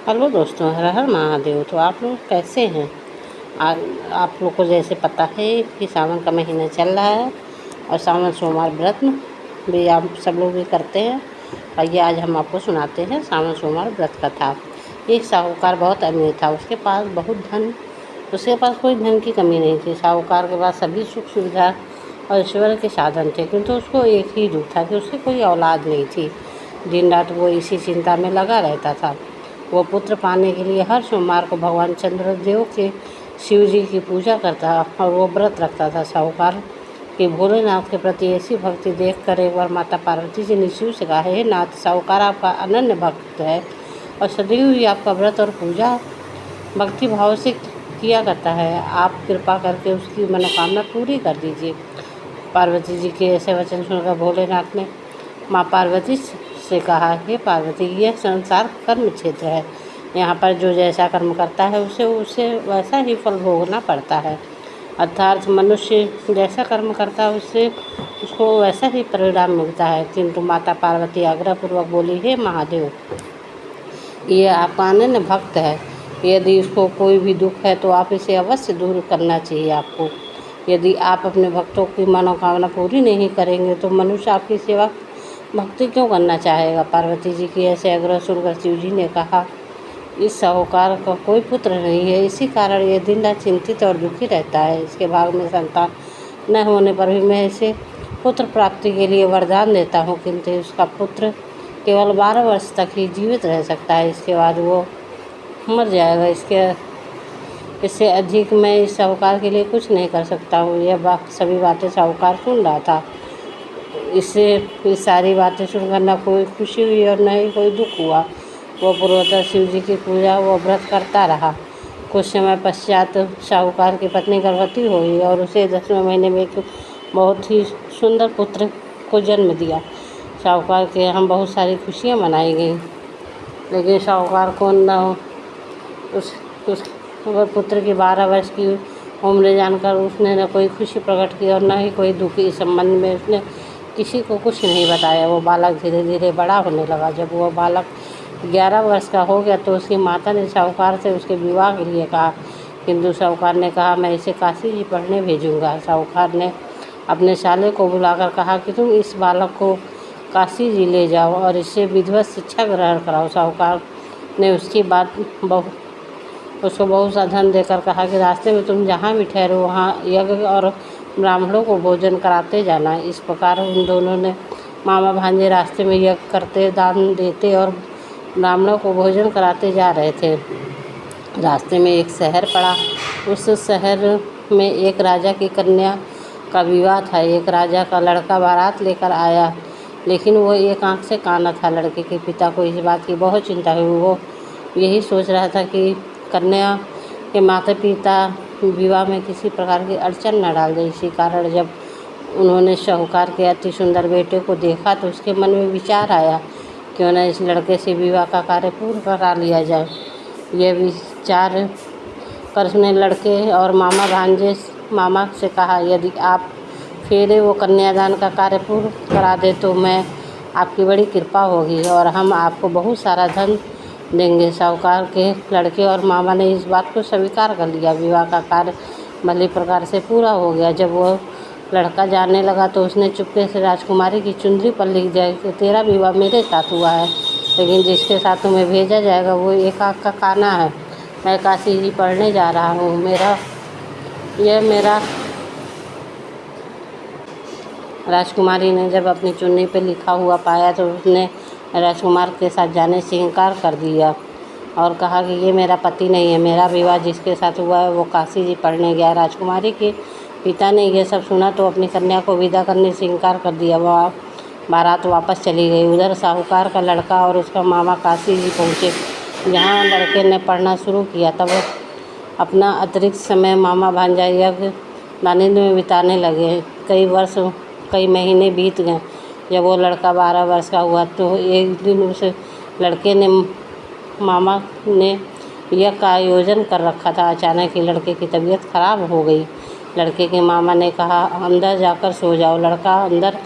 Hello दोस्तों, हर हर महादेव। तो आप लोग कैसे हैं? आज आप लोग को जैसे पता है कि सावन का महीना चल रहा है और सावन सोमवार व्रत भी आप सब लोग भी करते हैं। आइए आज हम आपको सुनाते हैं सावन सोमवार व्रत कथा। एक साहूकार बहुत अमीर था, उसके पास बहुत धन, उसके पास कोई धन की कमी नहीं थी। साहूकार के पास सभी सुख सुविधा और ऐश्वर्य के साधन थे, किंतु उसको एक ही दुख था कि उसकी कोई औलाद नहीं थी। दिन रात वो इसी चिंता में लगा रहता था। वो पुत्र पाने के लिए हर सोमवार को भगवान चंद्रदेव के शिव जी की पूजा करता और वो व्रत रखता था। साहूकार की भोलेनाथ के प्रति ऐसी भक्ति देखकर एक बार माता पार्वती जी ने शिव से कहा, हे नाथ, साहूकार आपका अनन्य भक्त है और सदैव ही आपका व्रत और पूजा भक्ति भाव से किया करता है। आप कृपा करके उसकी मनोकामना पूरी कर दीजिए। पार्वती जी के ऐसे वचन सुनकर भोलेनाथ ने माँ पार्वती से कहा, हे पार्वती, यह संसार कर्म क्षेत्र है। यहाँ पर जो जैसा कर्म करता है उसे वैसा ही फल भोगना पड़ता है। अर्थात मनुष्य जैसा कर्म करता है उसको वैसा ही परिणाम मिलता है। किंतु माता पार्वती आग्रहपूर्वक बोली, हे महादेव, ये आपका अनन्य भक्त है। यदि उसको कोई भी दुख है तो आप इसे अवश्य दूर करना चाहिए आपको। यदि आप अपने भक्तों की मनोकामना पूरी नहीं करेंगे तो मनुष्य आपकी सेवा भक्ति क्यों करना चाहेगा। पार्वती जी की ऐसे आग्रह सुनकर शिव जी ने कहा, इस साहूकार का कोई पुत्र नहीं है, इसी कारण ये दिन रात चिंतित और दुखी रहता है। इसके भाग में संतान न होने पर भी मैं इसे पुत्र प्राप्ति के लिए वरदान देता हूँ, किंतु उसका पुत्र केवल 12 वर्ष तक ही जीवित रह सकता है, इसके बाद वो मर जाएगा। इससे अधिक मैं इस साहूकार के लिए कुछ नहीं कर सकता हूँ। यह सभी बातें साहूकार सुन रहा था। इससे ये सारी बातें सुनकर न कोई खुशी हुई और न ही कोई दुख हुआ। वो पूर्वतः शिव जी की पूजा वो व्रत करता रहा। कुछ समय पश्चात साहूकार की पत्नी गर्भवती हुई और उसे 10वें महीने में एक बहुत ही सुंदर पुत्र को जन्म दिया। साहूकार के यहाँ बहुत सारी खुशियाँ मनाई गई, लेकिन साहूकार को उस पुत्र की 12 वर्ष की उम्र जानकर उसने न कोई खुशी प्रकट की और न ही कोई दुख। इस संबंध में उसने किसी को कुछ नहीं बताया। वो बालक धीरे धीरे बड़ा होने लगा। जब वह बालक 11 वर्ष का हो गया तो उसकी माता ने साहूकार से उसके विवाह के लिए कहा, किंतु साहूकार ने कहा, मैं इसे काशी जी पढ़ने भेजूँगा। साहूकार ने अपने साले को बुलाकर कहा कि तुम इस बालक को काशी जी ले जाओ और इससे विधिवत शिक्षा ग्रहण कराओ। साहूकार ने उसकी बात उसको बहुत सा धन देकर कहा कि रास्ते में तुम जहाँ भी ठहरो वहाँ यज्ञ और ब्राह्मणों को भोजन कराते जाना। इस प्रकार उन दोनों ने मामा भांजे रास्ते में यज्ञ करते, दान देते और ब्राह्मणों को भोजन कराते जा रहे थे। रास्ते में एक शहर पड़ा। उस शहर में एक राजा की कन्या का विवाह था। एक राजा का लड़का बारात लेकर आया, लेकिन वो एक आंख से काना था। लड़के के पिता को इस बात की बहुत चिंता हुई। वो यही सोच रहा था कि कन्या के माता पिता विवाह में किसी प्रकार की अड़चन न डाल दे। इसी कारण जब उन्होंने साहूकार के अति सुंदर बेटे को देखा तो उसके मन में विचार आया, क्यों न इस लड़के से विवाह का कार्य पूर्ण करा लिया जाए। यह विचार कर उसने लड़के और मामा से कहा, यदि आप फेरे वो कन्यादान का कार्य पूर्ण करा दे तो मैं आपकी बड़ी कृपा होगी और हम आपको बहुत सारा धन देंगे। साहूकार के लड़के और मामा ने इस बात को स्वीकार कर लिया। विवाह का कार्य भली प्रकार से पूरा हो गया। जब वो लड़का जाने लगा तो उसने चुपके से राजकुमारी की चुंदरी पर लिख दिया कि तेरा विवाह मेरे साथ हुआ है, लेकिन जिसके साथ तुम्हें भेजा जाएगा वो एक आँख का काना है। मैं काशी जी पढ़ने जा रहा हूँ। मेरा राजकुमारी ने जब अपनी चुन्नी पर लिखा हुआ पाया तो उसने राजकुमार के साथ जाने से इनकार कर दिया और कहा कि ये मेरा पति नहीं है। मेरा विवाह जिसके साथ हुआ है वो काशी जी पढ़ने गया। राजकुमारी के पिता ने यह सब सुना तो अपनी कन्या को विदा करने से इनकार कर दिया। वह बारात वापस चली गई। उधर साहूकार का लड़का और उसका मामा काशी जी पहुँचे। जहाँ लड़के ने पढ़ना शुरू किया तब अपना अतिरिक्त समय मामा भांजा यज्ञ आनंद में बिताने लगे। कई महीने बीत गए। जब वो लड़का 12 वर्ष का हुआ तो एक दिन उस लड़के ने मामा ने यज्ञ का आयोजन कर रखा था। अचानक ही लड़के की तबीयत खराब हो गई। लड़के के मामा ने कहा, अंदर जाकर सो जाओ। लड़का अंदर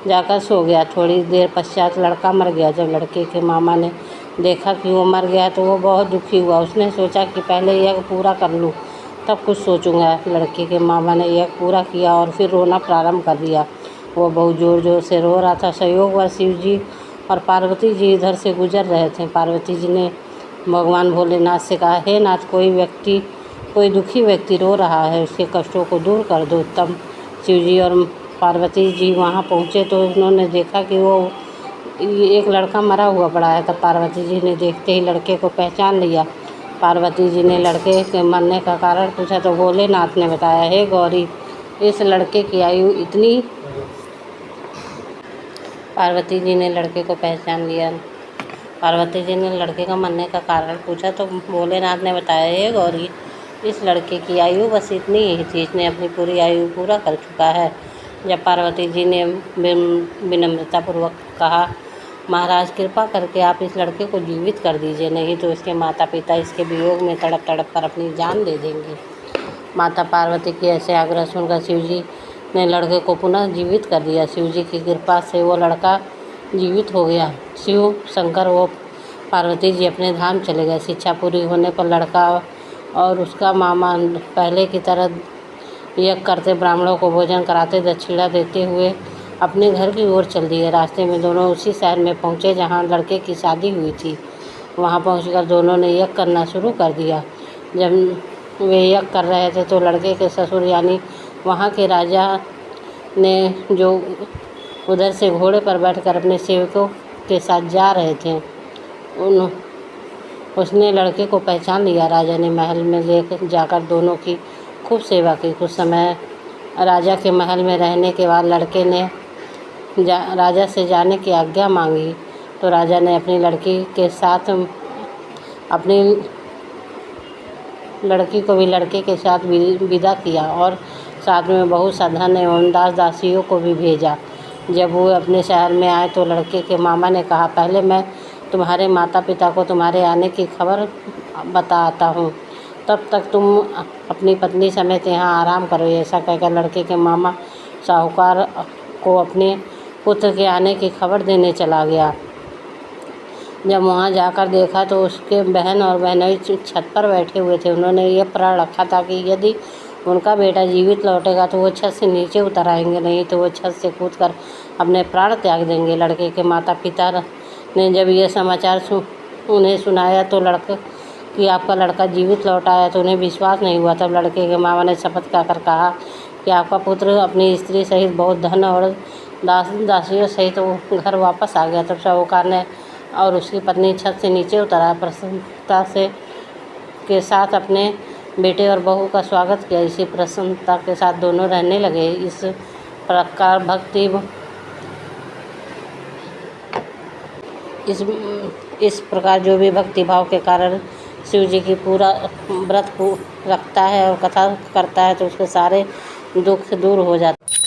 जाकर सो गया। थोड़ी देर पश्चात लड़का मर गया। जब लड़के के मामा ने देखा कि वो मर गया तो वो बहुत दुखी हुआ। उसने सोचा कि पहले यज्ञ पूरा कर लूँ तब कुछ सोचूंगा। लड़के के मामा ने यज्ञ पूरा किया और फिर रोना प्रारंभ कर दिया। वो बहुत ज़ोर ज़ोर से रो रहा था। संयोगवश शिव जी और पार्वती जी इधर से गुजर रहे थे। पार्वती जी ने भगवान भोलेनाथ से कहा, हे नाथ, कोई दुखी व्यक्ति रो रहा है, उसके कष्टों को दूर कर दो। तब शिव जी और पार्वती जी वहाँ पहुँचे तो उन्होंने देखा कि वो एक लड़का मरा हुआ पड़ा है। तब पार्वती जी ने देखते ही लड़के को पहचान लिया। पार्वती जी ने लड़के के मरने का कारण पूछा तो भोलेनाथ ने बताया, हे गौरी, इस लड़के की आयु इतनी। पार्वती जी ने लड़के को पहचान लिया। पार्वती जी ने लड़के का मरने का कारण पूछा तो भोलेनाथ ने बताया, हे गौरी, इस लड़के की आयु बस इतनी ही थी, इसने अपनी पूरी आयु पूरा कर चुका है। जब पार्वती जी ने विनम्रतापूर्वक कहा, महाराज, कृपा करके आप इस लड़के को जीवित कर दीजिए, नहीं तो इसके माता पिता इसके वियोग में तड़प तड़प कर अपनी जान दे देंगे। माता पार्वती की ऐसे आग्रह सुनकर शिव जी ने लड़के को पुनः जीवित कर दिया। शिव जी की कृपा से वो लड़का जीवित हो गया। शिव शंकर व पार्वती जी अपने धाम चले गए। शिक्षा पूरी होने पर लड़का और उसका मामा पहले की तरह यज्ञ करते, ब्राह्मणों को भोजन कराते, दक्षिणा देते हुए अपने घर की ओर चल दिए। रास्ते में दोनों उसी शहर में पहुँचे जहाँ लड़के की शादी हुई थी। वहाँ पहुँचकर दोनों ने यज्ञ करना शुरू कर दिया। जब वे यज्ञ कर रहे थे तो लड़के के ससुर यानी वहाँ के राजा ने, जो उधर से घोड़े पर बैठकर अपने सेवकों के साथ जा रहे थे, उसने लड़के को पहचान लिया। राजा ने महल में ले जाकर दोनों की खूब सेवा की। कुछ समय राजा के महल में रहने के बाद लड़के ने राजा से जाने की आज्ञा मांगी तो राजा ने अपनी लड़की को भी लड़के के साथ विदा किया और साथ में बहुत सा धन एवं दास दासियों को भी भेजा। जब वो अपने शहर में आए तो लड़के के मामा ने कहा, पहले मैं तुम्हारे माता पिता को तुम्हारे आने की खबर बताता हूँ, तब तक तुम अपनी पत्नी समेत यहाँ आराम करो। ऐसा कहकर लड़के के मामा साहूकार को अपने पुत्र के आने की खबर देने चला गया। जब वहाँ जाकर देखा तो उसके बहन और बहनोई छत पर बैठे हुए थे। उन्होंने ये प्रण रखा था कि यदि उनका बेटा जीवित लौटेगा तो वो छत से नीचे उतर आएंगे, नहीं तो वो छत से कूदकर अपने प्राण त्याग देंगे। लड़के के माता पिता ने जब ये समाचार उन्हें सुनाया तो कि आपका लड़का जीवित लौट आया तो उन्हें विश्वास नहीं हुआ। तब लड़के के मामा ने शपथ खाकर कहा कि आपका पुत्र अपनी स्त्री सहित बहुत धन और दासियों सहित वो घर वापस आ गया। तब साहूकार ने और उसकी पत्नी छत से नीचे उतरा, प्रसन्नता के साथ अपने बेटे और बहू का स्वागत किया। इसी प्रसन्नता के साथ दोनों रहने लगे। इस प्रकार जो भी भक्ति भाव के कारण शिव जी की पूरा व्रत को रखता है और कथा करता है तो उसके सारे दुख दूर हो जाते हैं।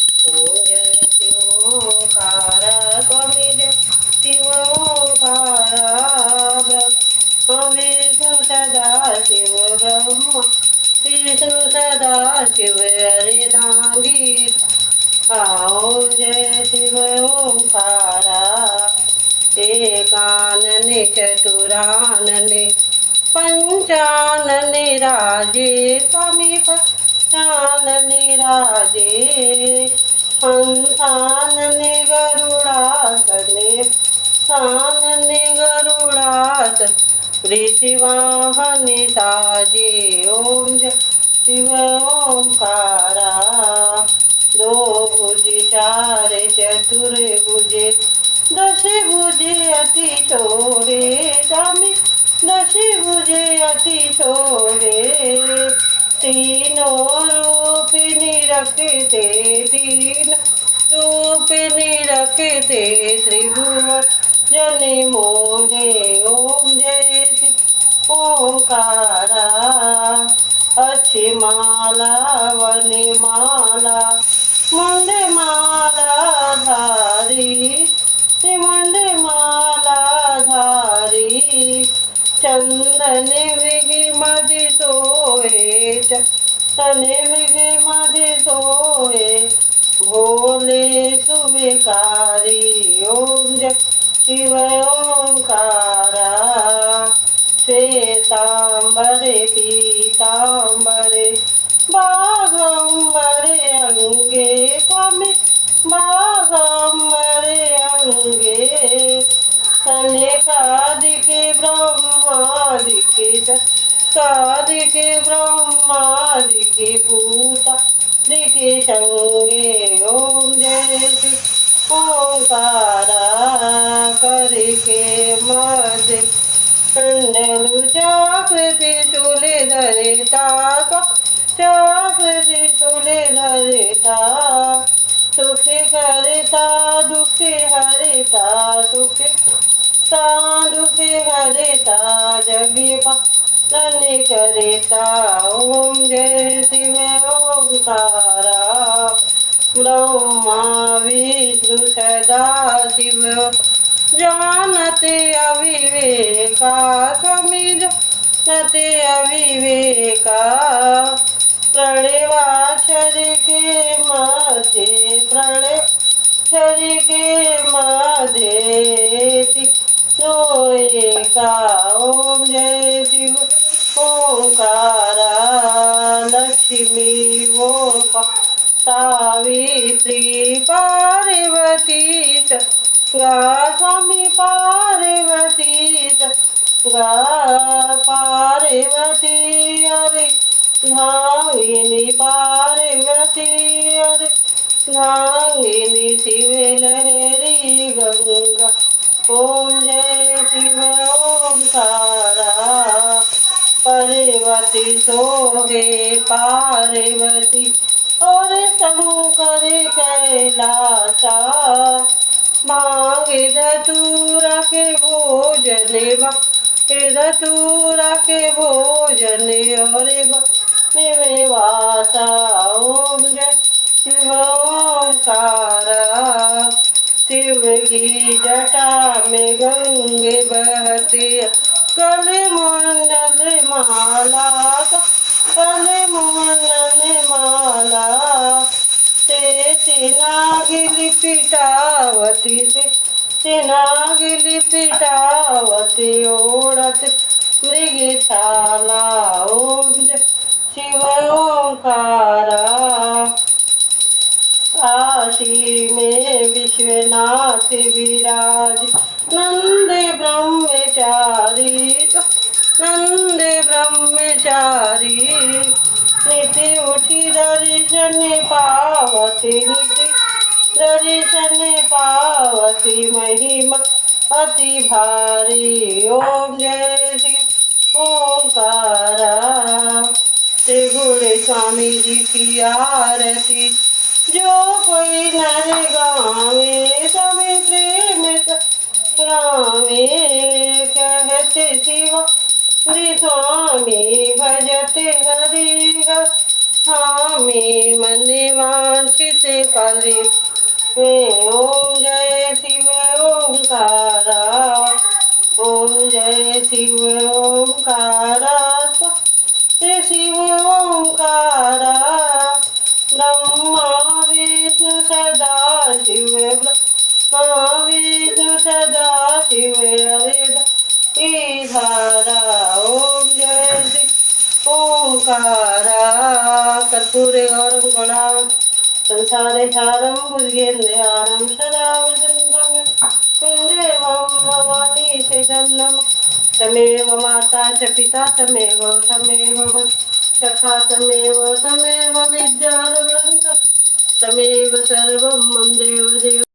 विष्णु सदा शिव हरिदांगी, ओम जय शिव ओंकारा, एकानने चतुरानने पंचानने राजे, स्वामी पंचानने राजे, पंचानने गरुड़ासने, सानने गरुड़ास, ऋषिवाहने साजे, ओम जय शिव ओंकारा, दो भुज चार चतुर भुजे, दश भुजे अति चोरे, स्वामी दश भुजे अति चोरे, तीनों रूपिणी रखते, तीन रूपिणी रखते, त्रिभुवन जने मोहे, ओम जय शिव ओंकारा, अच्छी माला वनि माला, मुंड माला धारी, मुंड माला धारी, चंदन विधि मधि सोए, चंदन विधि मधि सोए, भोले सुविकारी, ओम जय शिव ओंकारा श्वेतांबरे पीतांबरे बाघंबरे अंगे त्वमे बाघंबरे अंगे सनेकादिके ब्रह्मादिके सादिके ब्रह्मादिके भूतादिके संगे ओम जय शिव ओंकारा करके मध्य कुंडलु चाकृति चूले धरिता चाकृति चूले धरिता सुखी करता दुखी हरिता दुखी हरिता जगी पालन करता ओम जय शिव ओंकारा ब्रह्मा विष्णु सदा शिव जानते अविवेका स्वामी जानते अविवेका प्रणवाक्षर के मध्य प्रणवाक्षर के मध्य एका ओम जय शिव ओंकारा लक्ष्मी वो सावित्री पार्वती गा स्वामी पार्वती गा पार्वती अरे धांगिनी पार्वती अरे धांगिनी शिव लहरी गंगा ओम जय शिव ओंकारा पार्वती सोहे पार्वती और शंकर कैलासा मांगे धतूरा के भोजन धतूरा के भोजन और में वासा ओम जय शिव ओंकारा शिव की जटा में गंगे बहती गले मंडल माला गले मंडल माला से नागिली पिटावती से नागिली पिटावती ओढ़त मृगशाला ओम शिव ओंकारा काशी में विश्वनाथ विराज नंद ब्रह्मचारी निधि उठी दर्शन पावती निधि दर्शन पावती महिमा अति भारी ओम जय शिव ओंकारा श्री गुरु स्वामी जी की आरती जो कोई नर गावे सभी प्रेम गावे कहते शिवा श्री स्वामी भजते हरि स्वामी मन वांछित फले ओम जय शिव ओंकारा ओम जय शिव ओंकारा जय शिव ओंकारा ब्रह्मा विष्णु सदा शिव ब्रह्मा विष्णु सदा शिव हरे धारा ओम जय शिव ओंकारा कर्पूरे गौरम गणाम संसारे सारं भुजगेन्द्रयानं सदा वसन्तं कुन्देवं भवानी शेषं नमः तमेव माता च पिता तमेव सखा तमेव विद्यारवणं तमेव सर्वं मम देवदेव